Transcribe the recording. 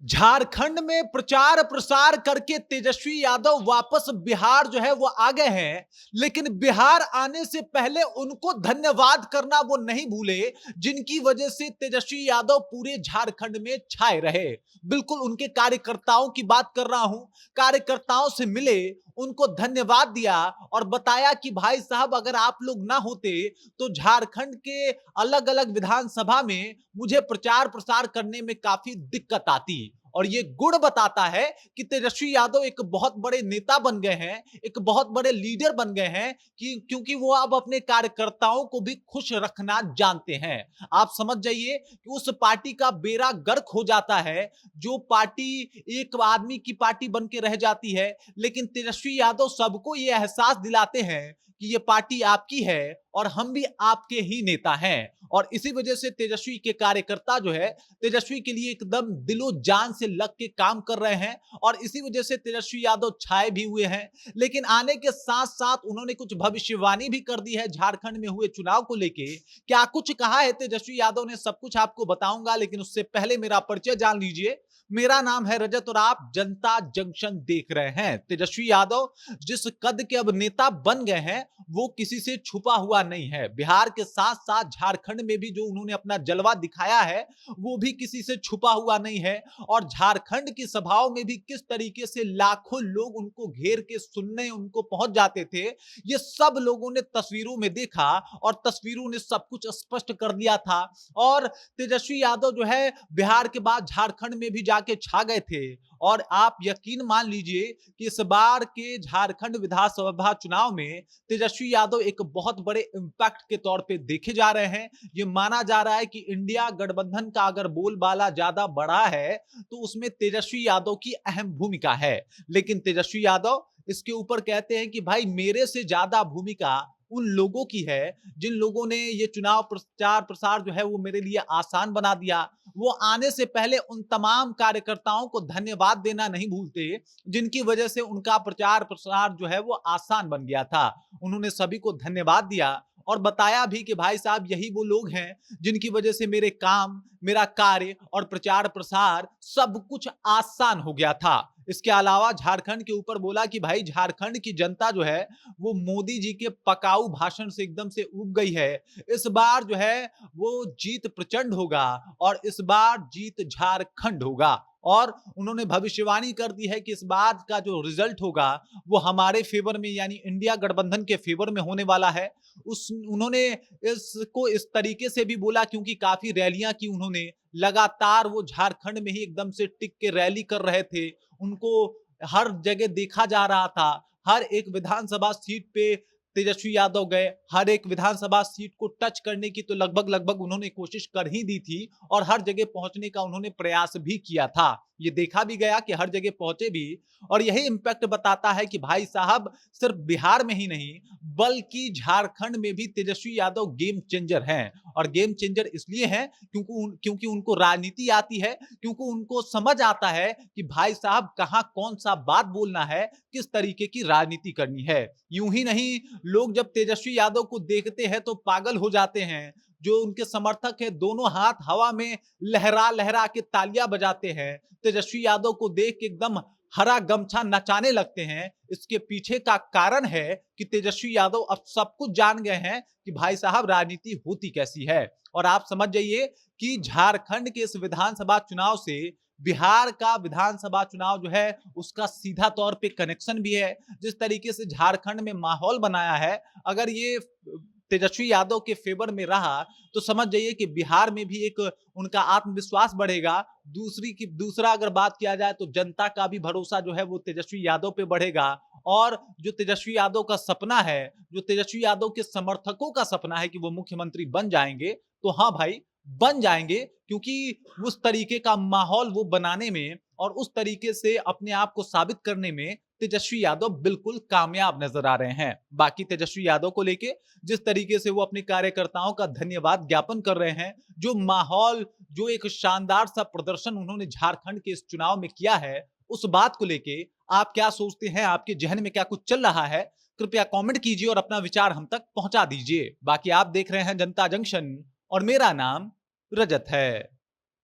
झारखंड में प्रचार प्रसार करके तेजस्वी यादव वापस बिहार जो है वो आ गए हैं। लेकिन बिहार आने से पहले उनको धन्यवाद करना वो नहीं भूले, जिनकी वजह से तेजस्वी यादव पूरे झारखंड में छाए रहे। बिल्कुल उनके कार्यकर्ताओं की बात कर रहा हूं। कार्यकर्ताओं से मिले, उनको धन्यवाद दिया और बताया कि भाई साहब, अगर आप लोग ना होते तो झारखंड के अलग अलग विधानसभा में मुझे प्रचार प्रसार करने में काफी दिक्कत आती। और ये गुण बताता है कि तेजस्वी यादव एक बहुत बड़े नेता बन गए हैं, एक बहुत बड़े लीडर बन गए हैं, कि क्योंकि वो अब अपने कार्यकर्ताओं को भी खुश रखना जानते हैं। आप समझ जाइए कि उस पार्टी का बेड़ा गर्क हो जाता है, जो पार्टी एक आदमी की पार्टी बन के रह जाती है। लेकिन तेजस्वी यादव सबको ये एहसास दिलाते हैं कि ये पार्टी आपकी है और हम भी आपके ही नेता हैं। और इसी वजह से तेजस्वी के कार्यकर्ता जो है, तेजस्वी के लिए एकदम दिलो जान से लग के काम कर रहे हैं और इसी वजह से तेजस्वी यादव छाए भी हुए हैं। लेकिन आने के साथ साथ उन्होंने कुछ भविष्यवाणी भी कर दी है झारखंड में हुए चुनाव को लेके। क्या कुछ कहा है तेजस्वी यादव ने, सब कुछ आपको बताऊंगा, लेकिन उससे पहले मेरा परिचय जान लीजिए। मेरा नाम है रजत और आप जनता जंक्शन देख रहे हैं। तेजस्वी यादव जिस कद के अब नेता बन गए हैं, वो किसी से छुपा हुआ नहीं है। बिहार के साथ साथ झारखंड में भी जो उन्होंने अपना जलवा दिखाया है, वो भी किसी से छुपा हुआ नहीं है। और झारखंड की सभाओं में भी किस तरीके से लाखों लोग उनको घेर के सुनने उनको पहुंच जाते थे, ये सब लोगों ने तस्वीरों में देखा और तस्वीरों ने सब कुछ स्पष्ट कर दिया था। और तेजस्वी यादव जो है बिहार के बाद झारखंड में भी जाके छा गए थे। और आप यकीन मान लीजिए कि इस बार के झारखंड विधानसभा चुनाव में तेजस्वी यादव एक बहुत बड़े इंपैक्ट के तौर पे देखे जा रहे हैं। ये माना जा रहा है कि इंडिया गठबंधन का अगर बोलबाला ज्यादा बड़ा है तो उसमें तेजस्वी यादव की अहम भूमिका है। लेकिन तेजस्वी यादव इसके ऊपर कहते हैं कि भाई, मेरे से ज्यादा भूमिका उन लोगों की है जिन लोगों ने ये चुनाव प्रचार प्रसार जो है वो मेरे लिए आसान बना दिया। वो आने से पहले उन तमाम कार्यकर्ताओं को धन्यवाद देना नहीं भूलते, जिनकी वजह से उनका प्रचार प्रसार जो है वो आसान बन गया था। उन्होंने सभी को धन्यवाद दिया और बताया भी कि भाई साहब, यही वो लोग हैं जिनकी वजह से मेरे काम, मेरा कार्य और प्रचार प्रसार सब कुछ आसान हो गया था। इसके अलावा झारखंड के ऊपर बोला कि भाई, झारखंड की जनता जो है वो मोदी जी के पकाऊ भाषण से एकदम से ऊब गई है। इस बार जो है वो जीत प्रचंड होगा और इस बार जीत झारखंड होगा। और उन्होंने भविष्यवाणी कर दी है कि इस बार का जो रिजल्ट होगा वो हमारे फेवर में, यानी इंडिया गठबंधन के फेवर में होने वाला है। उन्होंने इसको इस तरीके से भी बोला क्योंकि काफी रैलियां की उन्होंने, लगातार वो झारखंड में ही एकदम से टिक के रैली कर रहे थे। उनको हर जगह देखा जा रहा था। हर एक विधानसभा सीट पे तेजस्वी यादव गए, हर एक विधानसभा सीट को टच करने की तो लगभग लगभग उन्होंने कोशिश कर ही दी थी और हर जगह पहुंचने का उन्होंने प्रयास भी किया था। ये देखा भी गया कि हर जगह पहुंचे भी। और यही इंपैक्ट बताता है कि भाई साहब, सिर्फ बिहार में ही नहीं बल्कि झारखंड में भी तेजस्वी यादव गेम चेंजर हैं। और गेम चेंजर इसलिए हैं क्योंकि उनको राजनीति आती है, क्योंकि उनको समझ आता है कि भाई साहब कहां कौन सा बात बोलना है, किस तरीके की राजनीति करनी है। यूं ही नहीं, लोग जब तेजस्वी यादव को देखते हैं तो पागल हो जाते हैं। जो उनके समर्थक है दोनों हाथ हवा में लहरा लहरा के तालियां बजाते हैं, तेजस्वी यादव को देख के एकदम हरा गमछा नचाने लगते हैं। इसके पीछे का कारण है कि तेजस्वी यादव अब सब कुछ जान गए हैं कि भाई साहब राजनीति होती कैसी है। और आप समझ जाइए कि झारखंड के इस विधानसभा चुनाव से बिहार का विधानसभा चुनाव जो है उसका सीधा तौर पे कनेक्शन भी है। जिस तरीके से झारखंड में माहौल बनाया है, अगर ये तेजस्वी यादव के फेवर में रहा तो समझ जाइए कि बिहार में भी एक उनका आत्मविश्वास बढ़ेगा। दूसरा अगर बात किया जाए तो जनता का भी भरोसा जो है वो तेजस्वी यादव पे बढ़ेगा। और जो तेजस्वी यादव का सपना है, जो तेजस्वी यादव के समर्थकों का सपना है कि वो मुख्यमंत्री बन जाएंगे, तो हाँ भाई, बन जाएंगे। क्योंकि उस तरीके का माहौल वो बनाने में और उस तरीके से अपने आप को साबित करने में तेजस्वी यादव बिल्कुल कामयाब नजर आ रहे हैं। बाकी तेजस्वी यादव को लेके जिस तरीके से वो अपने कार्यकर्ताओं का धन्यवाद ज्ञापन कर रहे हैं, जो माहौल, जो एक शानदार सा प्रदर्शन उन्होंने झारखंड के इस चुनाव में किया है, उस बात को लेके आप क्या सोचते हैं? आपके जहन में क्या कुछ चल रहा है? कृपया कमेंट कीजिए और अपना विचार हम तक पहुंचा दीजिए। बाकी आप देख रहे हैं जनता जंक्शन और मेरा नाम रजत है।